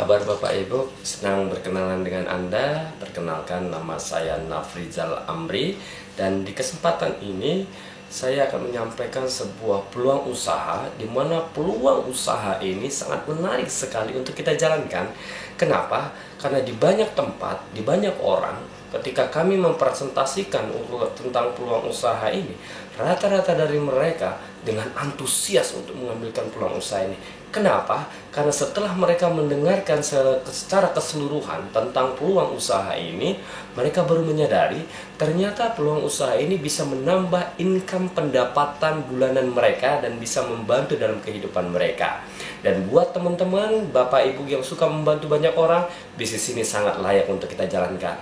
Kabar Bapak Ibu, senang berkenalan dengan Anda. Perkenalkan, nama saya Nafrizal Amri. Dan di kesempatan ini saya akan menyampaikan sebuah peluang usaha, di mana peluang usaha ini sangat menarik sekali untuk kita jalankan. Kenapa? Karena di banyak tempat, di banyak orang, ketika kami mempresentasikan tentang peluang usaha ini, rata-rata dari mereka dengan antusias untuk mengambilkan peluang usaha ini. Kenapa? Karena setelah mereka mendengarkan secara keseluruhan tentang peluang usaha ini, mereka baru menyadari ternyata peluang usaha ini bisa menambah income pendapatan bulanan mereka dan bisa membantu dalam kehidupan mereka. Dan buat teman-teman, Bapak Ibu yang suka membantu banyak orang, bisnis ini sangat layak untuk kita jalankan.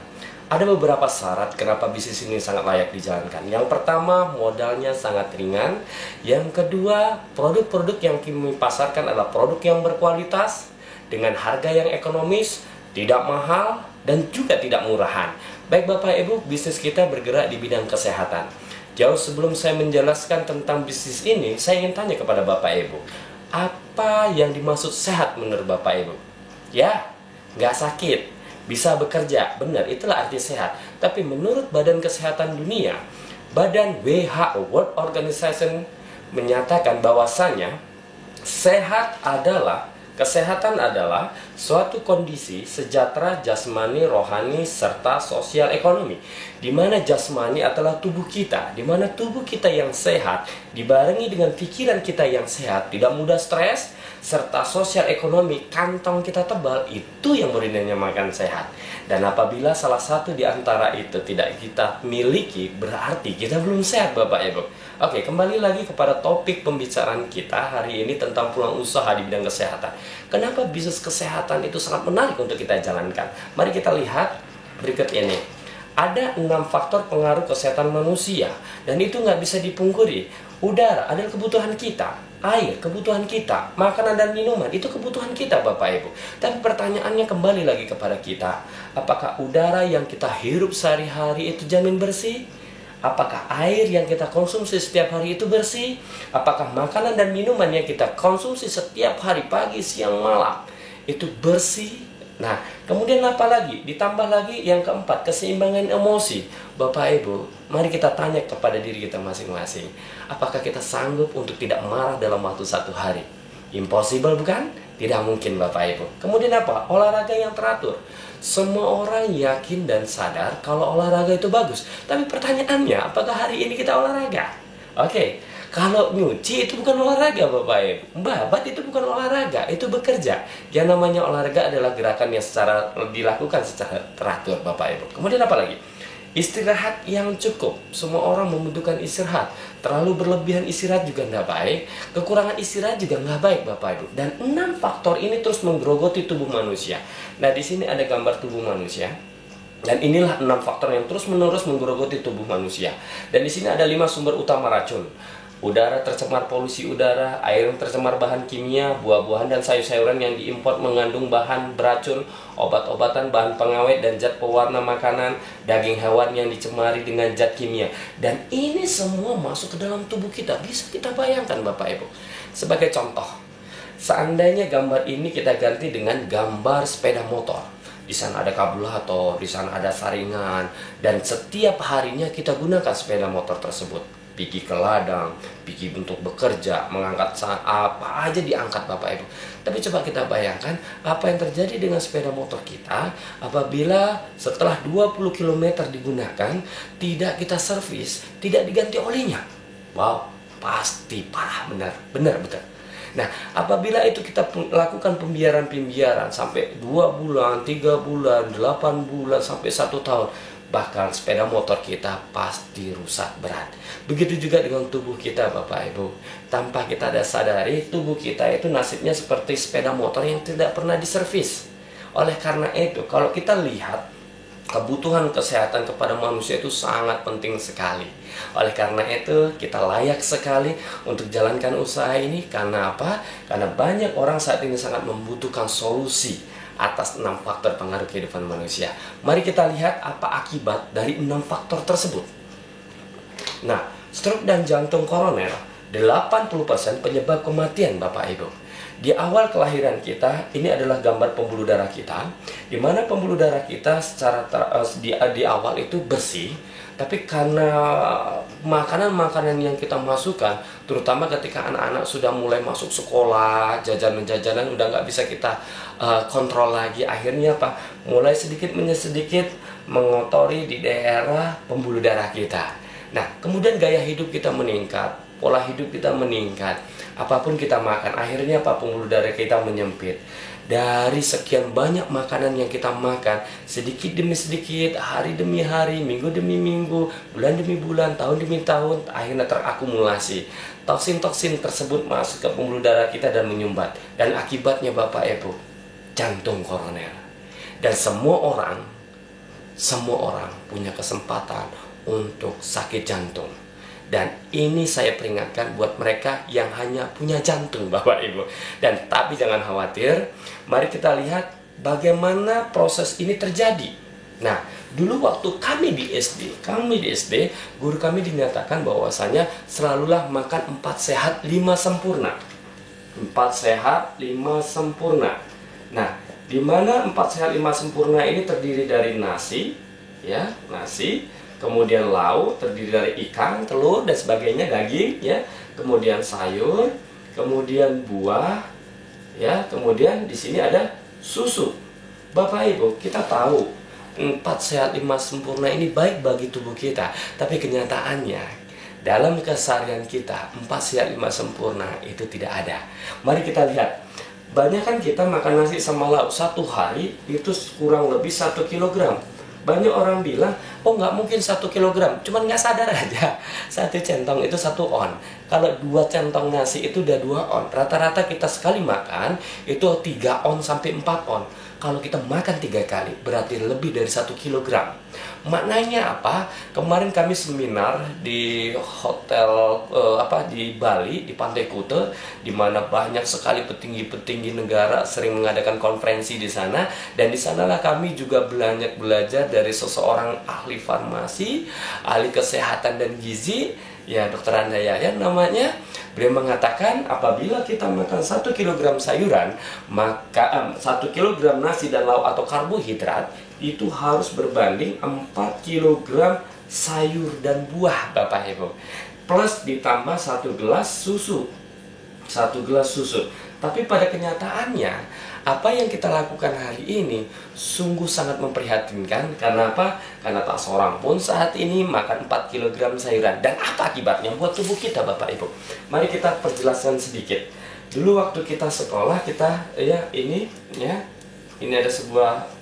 Ada beberapa syarat kenapa bisnis ini sangat layak dijalankan. Yang pertama, modalnya sangat ringan. Yang kedua, produk-produk yang kami pasarkan adalah produk yang berkualitas dengan harga yang ekonomis, tidak mahal, dan juga tidak murahan. Baik Bapak Ibu, bisnis kita bergerak di bidang kesehatan. Jauh sebelum saya menjelaskan tentang bisnis ini, saya ingin tanya kepada Bapak Ibu, apa yang dimaksud sehat menurut Bapak Ibu? Ya, nggak sakit, bisa bekerja, benar, itulah arti sehat. Tapi menurut Badan Kesehatan Dunia, Badan WHO, World Organization, menyatakan bahwasanya kesehatan adalah suatu kondisi sejahtera jasmani, rohani, serta sosial ekonomi. Di mana jasmani adalah tubuh kita, di mana tubuh kita yang sehat dibarengi dengan pikiran kita yang sehat, tidak mudah stres, serta sosial ekonomi, kantong kita tebal, itu yang dinamakan sehat. Dan apabila salah satu di antara itu tidak kita miliki, berarti kita belum sehat Bapak Ibu. Oke, kembali lagi kepada topik pembicaraan kita hari ini tentang peluang usaha di bidang kesehatan. Kenapa bisnis kesehatan itu sangat menarik untuk kita jalankan? Mari kita lihat berikut ini. Ada 6 faktor pengaruh kesehatan manusia, dan itu nggak bisa dipungkiri. Udara adalah kebutuhan kita, air kebutuhan kita, makanan dan minuman itu kebutuhan kita Bapak Ibu. Tapi pertanyaannya kembali lagi kepada kita, apakah udara yang kita hirup sehari-hari itu jamin bersih? Apakah air yang kita konsumsi setiap hari itu bersih? Apakah makanan dan minuman yang kita konsumsi setiap hari, pagi, siang, malam, itu bersih? Nah, kemudian apa lagi? Ditambah lagi yang keempat, keseimbangan emosi. Bapak Ibu, mari kita tanya kepada diri kita masing-masing. Apakah kita sanggup untuk tidak marah dalam waktu 1 hari? Impossible bukan? Tidak mungkin Bapak Ibu. Kemudian apa? Olahraga yang teratur. Semua orang yakin dan sadar kalau olahraga itu bagus. Tapi pertanyaannya, apakah hari ini kita olahraga? Oke, kalau nyuci itu bukan olahraga Bapak Ibu. Babat itu bukan olahraga, itu bekerja. Yang namanya olahraga adalah gerakan yang dilakukan secara teratur Bapak Ibu. Kemudian apa lagi? Istirahat yang cukup. Semua orang membutuhkan istirahat. Terlalu berlebihan istirahat juga nggak baik. Kekurangan istirahat juga nggak baik Bapak Ibu. Dan 6 faktor ini terus menggerogoti tubuh manusia. Nah, di sini ada gambar tubuh manusia. Dan inilah 6 faktor yang terus-menerus menggerogoti tubuh manusia. Dan di sini ada 5 sumber utama racun. Udara tercemar polusi udara, air yang tercemar bahan kimia, buah-buahan dan sayur-sayuran yang diimpor mengandung bahan beracun, obat-obatan, bahan pengawet dan zat pewarna makanan, daging hewan yang dicemari dengan zat kimia. Dan ini semua masuk ke dalam tubuh kita. Bisa kita bayangkan Bapak Ibu. Sebagai contoh, seandainya gambar ini kita ganti dengan gambar sepeda motor. Di sana ada karburator, di sana ada saringan, dan setiap harinya kita gunakan sepeda motor tersebut. Pergi ke ladang, pergi untuk bekerja, mengangkat apa aja diangkat Bapak Ibu. Tapi coba kita bayangkan apa yang terjadi dengan sepeda motor kita apabila setelah 20 km digunakan, tidak kita servis, tidak diganti olinya. Wow, pasti parah, benar. Nah, apabila itu kita lakukan pembiaran sampai 2 bulan, 3 bulan, 8 bulan, sampai 1 tahun, bahkan sepeda motor kita pasti rusak berat. Begitu juga dengan tubuh kita Bapak Ibu. Tanpa kita ada sadari, tubuh kita itu nasibnya seperti sepeda motor yang tidak pernah diservis. Oleh karena itu, kalau kita lihat, kebutuhan kesehatan kepada manusia itu sangat penting sekali. Oleh karena itu, kita layak sekali untuk jalankan usaha ini. Karena apa? Karena banyak orang saat ini sangat membutuhkan solusi atas 6 faktor pengaruh kehidupan manusia. Mari kita lihat apa akibat dari 6 faktor tersebut. Nah, stroke dan jantung koroner 80% penyebab kematian Bapak Ibu. Di awal kelahiran kita, ini adalah gambar pembuluh darah kita, di mana pembuluh darah kita secara di awal itu bersih, tapi karena makanan-makanan yang kita masukkan, terutama ketika anak-anak sudah mulai masuk sekolah, jajanan-jajanan udah nggak bisa kita kontrol lagi, akhirnya apa? Mulai sedikit sedikit mengotori di daerah pembuluh darah kita. Nah, kemudian gaya hidup kita meningkat, pola hidup kita meningkat, apapun kita makan, akhirnya apa? Pembuluh darah kita menyempit. Dari sekian banyak makanan yang kita makan, sedikit demi sedikit, hari demi hari, minggu demi minggu, bulan demi bulan, tahun demi tahun, akhirnya terakumulasi. Toksin-toksin tersebut masuk ke pembuluh darah kita dan menyumbat. Dan akibatnya Bapak Ibu, jantung koroner. Dan semua orang punya kesempatan untuk sakit jantung. Dan ini saya peringatkan buat mereka yang hanya punya jantung Bapak Ibu. Dan tapi jangan khawatir, mari kita lihat bagaimana proses ini terjadi. Nah, dulu waktu kami di SD, guru kami dinyatakan bahwasanya selalulah makan 4 sehat 5 sempurna. 4 sehat 5 sempurna. Nah, di mana 4 sehat 5 sempurna ini terdiri dari nasi, ya, nasi. Kemudian lauk terdiri dari ikan, telur dan sebagainya, daging, ya. Kemudian sayur, kemudian buah, ya. Kemudian di sini ada susu. Bapak Ibu, kita tahu 4 sehat 5 sempurna ini baik bagi tubuh kita, tapi kenyataannya dalam keseharian kita 4 sehat 5 sempurna itu tidak ada. Mari kita lihat. Banyak kan kita makan nasi sama lauk satu hari itu kurang lebih 1 kilogram. Banyak orang bilang, oh nggak mungkin 1 kilogram, cuman nggak sadar aja. 1 centong itu 1 on. Kalau 2 centong nasi itu udah 2 on. Rata-rata kita sekali makan itu 3 on sampai 4 on. Kalau kita makan 3 kali, berarti lebih dari 1 kilogram. Maknanya apa? Kemarin kami seminar di hotel di Bali, di Pantai Kuta, di mana banyak sekali petinggi-petinggi negara sering mengadakan konferensi di sana, dan di sanalah kami juga belajar dari seseorang ahli farmasi, ahli kesehatan dan gizi, ya Dr. Andaya namanya. Beliau mengatakan apabila kita makan 1 kilogram sayuran, maka 1 kilogram nasi dan lauk atau karbohidrat itu harus berbanding 4 kilogram sayur dan buah Bapak Ibu. Plus ditambah 1 gelas susu. 1 gelas susu. Tapi pada kenyataannya, apa yang kita lakukan hari ini sungguh sangat memprihatinkan. Karena apa? Karena tak seorang pun saat ini makan 4 kg sayuran. Dan apa akibatnya buat tubuh kita Bapak Ibu? Mari kita perjelaskan sedikit. Dulu waktu kita sekolah, kita ini ada sebuah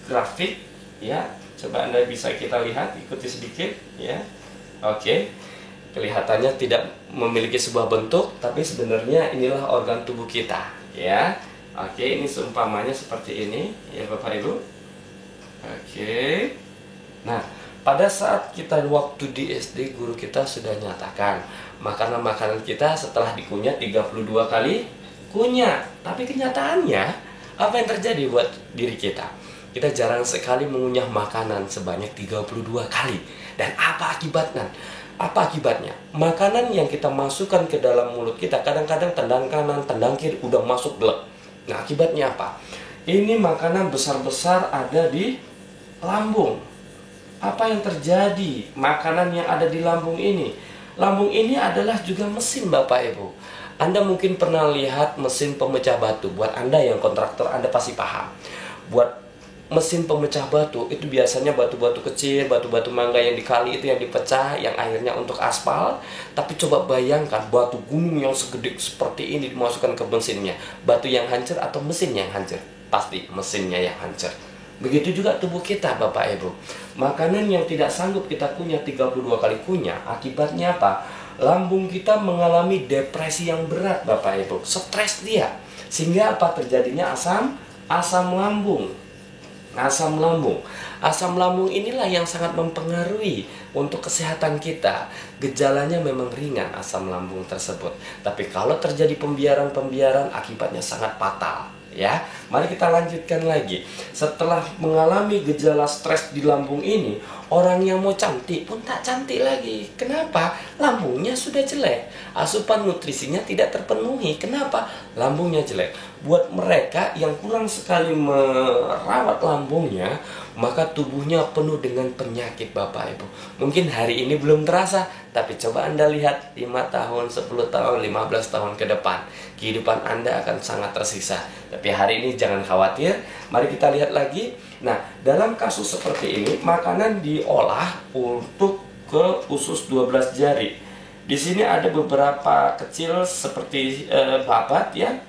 grafik, ya. Coba Anda bisa kita lihat, ikuti sedikit, ya. Oke. Kelihatannya tidak memiliki sebuah bentuk, tapi sebenarnya inilah organ tubuh kita, ya. Oke, ini seumpamanya seperti ini, ya Bapak Ibu. Oke. Nah, pada saat kita waktu di SD, guru kita sudah nyatakan makanan-makanan kita setelah dikunyah 32 kali kunyah. Tapi kenyataannya, apa yang terjadi buat diri kita? Kita jarang sekali mengunyah makanan sebanyak 32 kali. Dan apa akibatnya? Apa akibatnya? Makanan yang kita masukkan ke dalam mulut kita kadang-kadang tendang kanan, tendang kiri, udah masuk gelap. Nah, akibatnya apa? Ini makanan besar-besar ada di lambung. Apa yang terjadi? Makanan yang ada di lambung ini. Lambung ini adalah juga mesin Bapak Ibu. Anda mungkin pernah lihat mesin pemecah batu. Buat Anda yang kontraktor, Anda pasti paham. Buat mesin pemecah batu itu biasanya batu-batu kecil, batu-batu mangga yang dikali itu yang dipecah, yang akhirnya untuk aspal. Tapi coba bayangkan batu gunung yang segede seperti ini dimasukkan ke mesinnya. Batu yang hancur atau mesin yang hancur? Pasti mesinnya yang hancur. Begitu juga tubuh kita Bapak Ibu. Makanan yang tidak sanggup kita kunyah 32 kali kunyah, akibatnya apa? Lambung kita mengalami depresi yang berat Bapak Ibu. Stres dia. Sehingga apa terjadinya? Asam lambung. Asam lambung. Asam lambung inilah yang sangat mempengaruhi untuk kesehatan kita. Gejalanya memang ringan asam lambung tersebut. Tapi kalau terjadi pembiaran akibatnya sangat fatal. Ya, mari kita lanjutkan lagi. Setelah mengalami gejala stres di lambung ini, Orang yang mau cantik pun tak cantik lagi. Kenapa? Lambungnya sudah jelek. Asupan nutrisinya tidak terpenuhi. Kenapa? Lambungnya jelek. Buat mereka yang kurang sekali merawat lambungnya, maka tubuhnya penuh dengan penyakit Bapak Ibu. Mungkin hari ini belum terasa, tapi coba Anda lihat 5 tahun, 10 tahun, 15 tahun ke depan, kehidupan Anda akan sangat tersisa. Tapi hari ini jangan khawatir. Mari kita lihat lagi. Nah, dalam kasus seperti ini, makanan diolah untuk ke usus 12 jari. Di sini ada beberapa kecil seperti babat ya,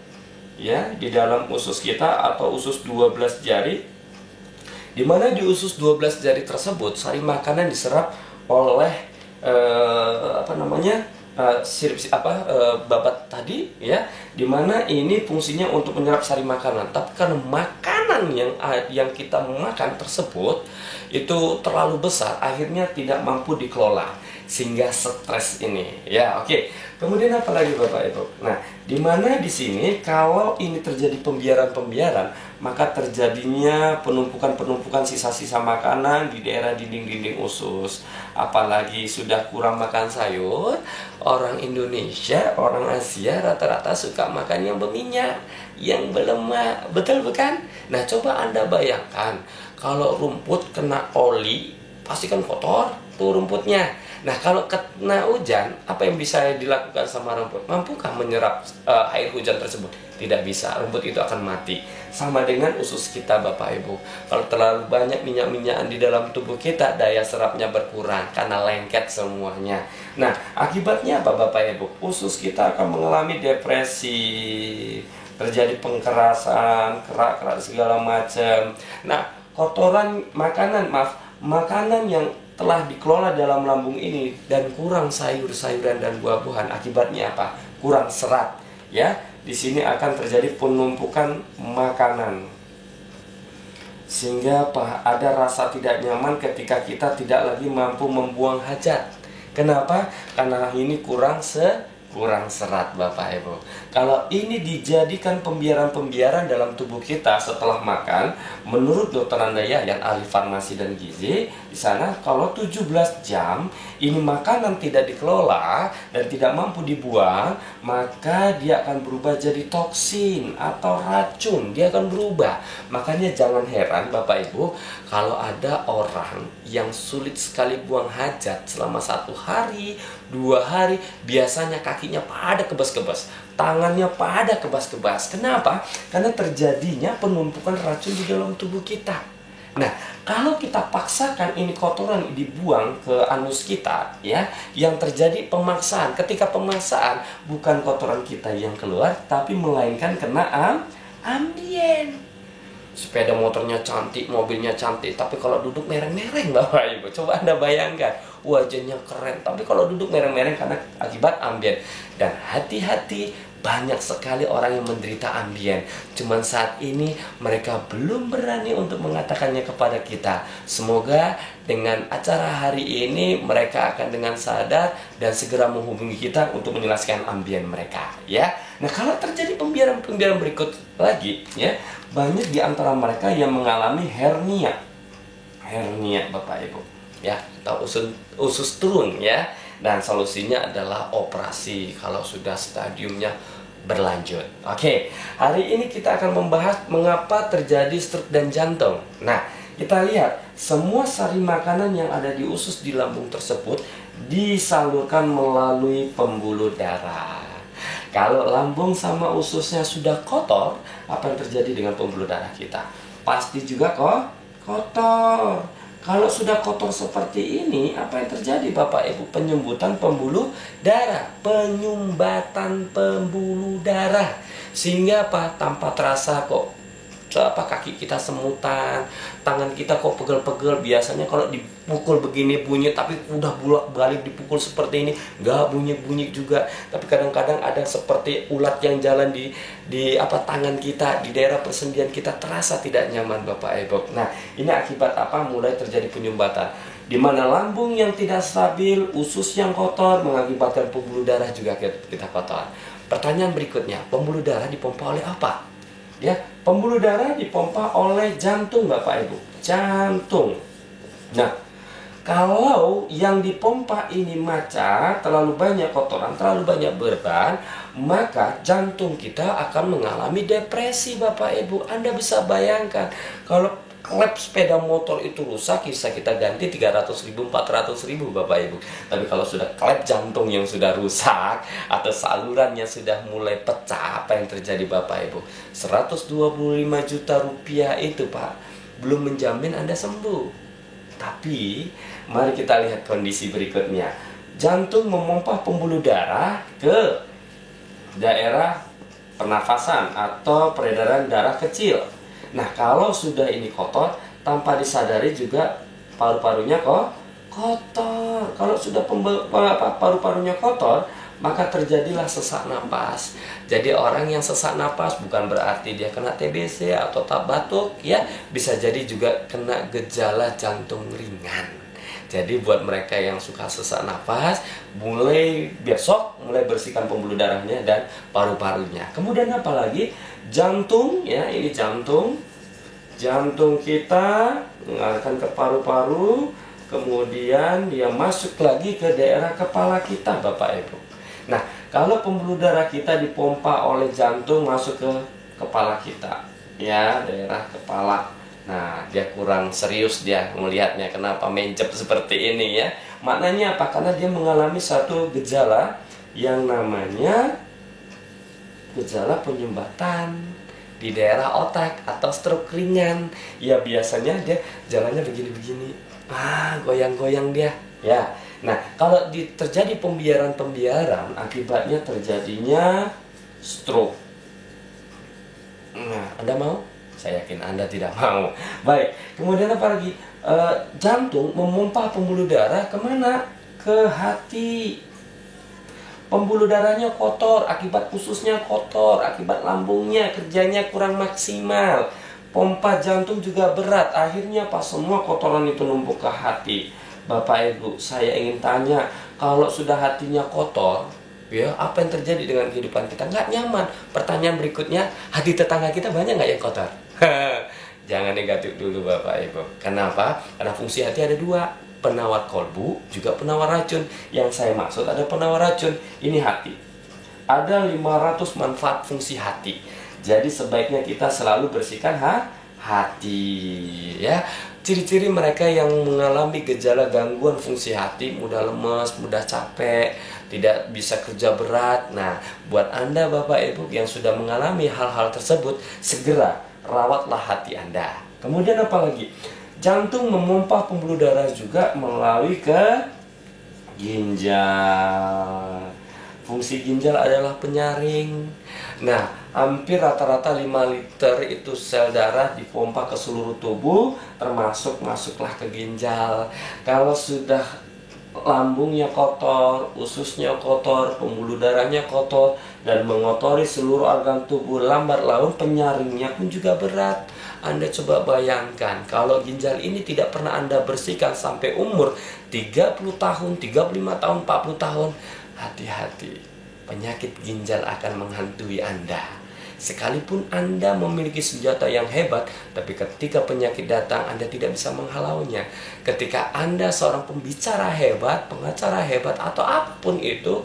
di dalam usus kita atau usus 12 jari. Di mana di usus 12 jari tersebut sari makanan diserap oleh babat tadi ya, dimana ini fungsinya untuk menyerap sari makanan. Tapi karena makanan yang kita makan tersebut itu terlalu besar, akhirnya tidak mampu dikelola sehingga stres ini ya. Oke, kemudian apa lagi Bapak Ibu? Nah, dimana di sini kalau ini terjadi pembiaran, maka terjadinya penumpukan sisa-sisa makanan di daerah dinding-dinding usus. Apalagi sudah kurang makan sayur, orang Indonesia, orang Asia rata-rata suka makan yang berminyak, yang berlemak, betul bukan? Nah, coba Anda bayangkan kalau rumput kena oli, pasti kan kotor tuh rumputnya. Nah, kalau kena hujan, apa yang bisa dilakukan sama rumput? Mampukah menyerap air hujan tersebut? Tidak bisa, rumput itu akan mati. Sama dengan usus kita Bapak Ibu. Kalau terlalu banyak minyak-minyakan di dalam tubuh kita, daya serapnya berkurang karena lengket semuanya. Nah, akibatnya apa Bapak Ibu? Usus kita akan mengalami depresi, terjadi pengkerasan, kerak-kerak segala macam. Nah, kotoran makanan yang telah dikelola dalam lambung ini dan kurang sayur-sayuran dan buah-buahan, akibatnya apa? Kurang serat ya. Di sini akan terjadi penumpukan makanan sehingga ada rasa tidak nyaman ketika kita tidak lagi mampu membuang hajat. Kenapa? Karena ini kurang serat Bapak Ibu. Kalau ini dijadikan pembiaran dalam tubuh kita setelah makan, menurut Dr. Andayah ahli farmasi dan gizi, di sana kalau 17 jam ini makanan tidak dikelola dan tidak mampu dibuang, maka dia akan berubah jadi toksin atau racun. Dia akan berubah. Makanya jangan heran Bapak Ibu kalau ada orang yang sulit sekali buang hajat selama 1 hari, 2 hari, biasanya kakinya pada kebas-kebas, tangannya pada kebas-kebas. Kenapa? Karena terjadinya penumpukan racun di dalam tubuh kita. Nah, kalau kita paksakan ini kotoran dibuang ke anus kita ya, yang terjadi pemaksaan. Ketika pemaksaan, bukan kotoran kita yang keluar, tapi melainkan kena ambien. Sepeda motornya cantik, mobilnya cantik, tapi kalau duduk mereng-mereng Bapak Ibu. Coba Anda bayangkan, wajahnya keren, tapi kalau duduk mereng-mereng karena akibat ambien. Dan hati-hati, banyak sekali orang yang menderita ambien. Cuman saat ini mereka belum berani untuk mengatakannya kepada kita. Semoga dengan acara hari ini mereka akan dengan sadar dan segera menghubungi kita untuk menjelaskan ambien mereka ya. Nah, kalau terjadi pembiaran berikut lagi ya, banyak di antara mereka yang mengalami hernia Bapak Ibu ya, atau usus turun ya. Dan solusinya adalah operasi kalau sudah stadiumnya berlanjut. Oke, hari ini kita akan membahas mengapa terjadi stroke dan jantung. Nah, kita lihat semua sari makanan yang ada di usus di lambung tersebut disalurkan melalui pembuluh darah. Kalau lambung sama ususnya sudah kotor, apa yang terjadi dengan pembuluh darah kita? Pasti juga kotor. Kalau sudah kotor seperti ini, apa yang terjadi Bapak Ibu? Penyumbutan pembuluh darah, penyumbatan pembuluh darah. Sehingga apa? Tanpa terasa kok kaki kita semutan, tangan kita kok pegel-pegel. Biasanya kalau dipukul begini bunyi, tapi udah bolak-balik dipukul seperti ini nggak bunyi-bunyi juga. Tapi kadang-kadang ada seperti ulat yang jalan di tangan kita, di daerah persendian kita, terasa tidak nyaman Bapak Ibu. Nah, ini akibat apa? Mulai terjadi penyumbatan, di mana lambung yang tidak stabil, usus yang kotor mengakibatkan pembuluh darah juga kita kotor. Pertanyaan berikutnya, pembuluh darah dipompa oleh apa? Ya, pembuluh darah dipompa oleh jantung Bapak Ibu, jantung. Nah, Kalau yang dipompa ini maca, terlalu banyak kotoran, terlalu banyak beban, maka jantung kita akan mengalami depresi, Bapak Ibu. Anda bisa bayangkan, kalau klep sepeda motor itu rusak, bisa kita ganti 300.000, 400.000, Bapak Ibu. Tapi kalau sudah klep jantung yang sudah rusak, atau salurannya sudah mulai pecah, apa yang terjadi, Bapak Ibu? 125 juta rupiah itu, Pak, belum menjamin Anda sembuh. Tapi mari kita lihat kondisi berikutnya. Jantung memompa pembuluh darah ke daerah pernafasan atau peredaran darah kecil. Nah, kalau sudah ini kotor, tanpa disadari juga paru-parunya kok kotor. Kalau sudah paru-parunya kotor, maka terjadilah sesak napas. Jadi orang yang sesak napas bukan berarti dia kena TBC atau batuk, ya, bisa jadi juga kena gejala jantung ringan. Jadi buat mereka yang suka sesak napas, mulai besok mulai bersihkan pembuluh darahnya dan paru-parunya. Kemudian apa lagi? Jantung, ya, ini jantung. Jantung kita mengalirkan ke paru-paru, kemudian dia masuk lagi ke daerah kepala kita, Bapak Ibu. Nah, kalau pembuluh darah kita dipompa oleh jantung masuk ke kepala kita, ya, daerah kepala. Nah, dia kurang serius dia melihatnya, kenapa mencep seperti ini, ya. Maknanya apa? Karena dia mengalami satu gejala yang namanya gejala penyumbatan di daerah otak atau stroke ringan. Ya, biasanya dia jalannya begini-begini, goyang-goyang dia, ya. Nah, kalau terjadi pembiaran-pembiaran, akibatnya terjadinya stroke. Nah, Anda mau? Saya yakin Anda tidak mau. Baik, kemudian apa lagi? Jantung memompa pembuluh darah kemana? Ke hati. Pembuluh darahnya kotor, akibat ususnya kotor, akibat lambungnya kerjanya kurang maksimal. Pompa jantung juga berat, akhirnya pas semua kotoran itu numpuk ke hati. Bapak Ibu, saya ingin tanya, kalau sudah hatinya kotor, ya, apa yang terjadi dengan kehidupan kita? Nggak nyaman. Pertanyaan berikutnya, hati tetangga kita banyak nggak yang kotor? Jangan negatif dulu, Bapak Ibu. Kenapa? Karena fungsi hati ada dua, penawar kolbu, juga penawar racun. Yang saya maksud ada penawar racun, ini hati. Ada 500 manfaat fungsi hati. Jadi sebaiknya kita selalu bersihkan hati, ya. Ciri-ciri mereka yang mengalami gejala gangguan fungsi hati, mudah lemes, mudah capek, tidak bisa kerja berat. Nah, buat Anda Bapak Ibu yang sudah mengalami hal-hal tersebut, segera rawatlah hati Anda. Kemudian apa lagi? Jantung memompa pembuluh darah juga melalui ke ginjal. Fungsi ginjal adalah penyaring. Nah, hampir rata-rata 5 liter itu sel darah dipompa ke seluruh tubuh, termasuk masuklah ke ginjal. Kalau sudah lambungnya kotor, ususnya kotor, pembuluh darahnya kotor, dan mengotori seluruh organ tubuh, lambat laun penyaringnya pun juga berat. Anda coba bayangkan, kalau ginjal ini tidak pernah Anda bersihkan sampai umur 30 tahun, 35 tahun, 40 tahun, hati-hati, penyakit ginjal akan menghantui Anda. Sekalipun Anda memiliki senjata yang hebat, tapi ketika penyakit datang, Anda tidak bisa menghalaunya. Ketika Anda seorang pembicara hebat, pengacara hebat, atau apapun itu,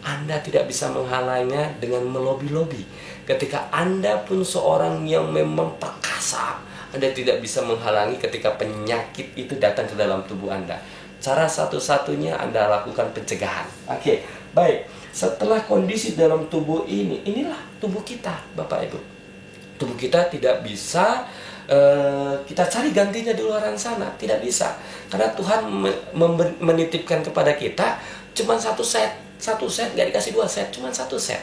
Anda tidak bisa menghalangnya dengan melobi-lobi. Ketika Anda pun seorang yang memang perkasa, Anda tidak bisa menghalangi ketika penyakit itu datang ke dalam tubuh Anda. Cara satu-satunya Anda lakukan pencegahan. Oke, baik. Setelah kondisi dalam tubuh ini, inilah tubuh kita, Bapak Ibu. Tubuh kita tidak bisa kita cari gantinya di luar sana, tidak bisa. Karena Tuhan menitipkan kepada kita cuma satu set, nggak dikasih 2 set, cuma 1 set.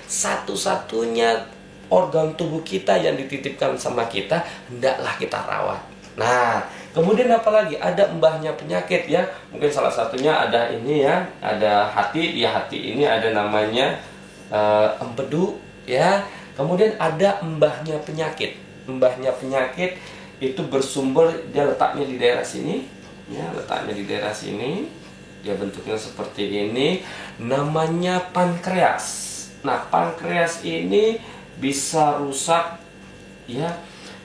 Satu-satunya organ tubuh kita yang dititipkan sama kita, hendaklah kita rawat. Nah, kemudian apa lagi? Ada mbahnya penyakit, ya. Mungkin salah satunya ada ini, ya, ada hati. Di hati ini ada namanya empedu, ya. Kemudian ada mbahnya penyakit. Mbahnya penyakit itu bersumber, dia letaknya di daerah sini, ya, letaknya di daerah sini. Dia bentuknya seperti ini, namanya pankreas. Nah, pankreas ini bisa rusak, ya,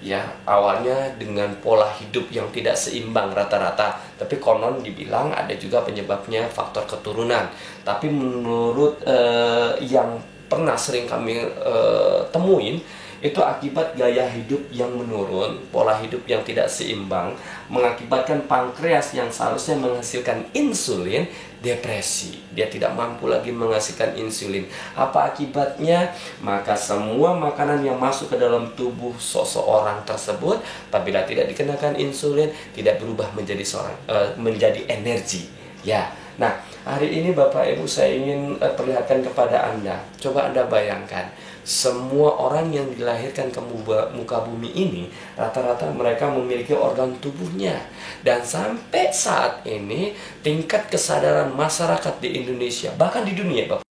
ya, awalnya dengan pola hidup yang tidak seimbang rata-rata, tapi konon dibilang ada juga penyebabnya faktor keturunan. Tapi menurut yang pernah sering kami temuin, itu akibat gaya hidup yang menurun, pola hidup yang tidak seimbang, mengakibatkan pankreas yang seharusnya menghasilkan insulin depresi. Dia tidak mampu lagi menghasilkan insulin. Apa akibatnya? Maka semua makanan yang masuk ke dalam tubuh seseorang tersebut, apabila tidak dikenakan insulin, tidak berubah menjadi energi. Ya. Nah, hari ini Bapak Ibu saya ingin perlihatkan kepada Anda. Coba Anda bayangkan, semua orang yang dilahirkan ke muka bumi ini, rata-rata mereka memiliki organ tubuhnya. Dan sampai saat ini, tingkat kesadaran masyarakat di Indonesia, bahkan di dunia, Bapak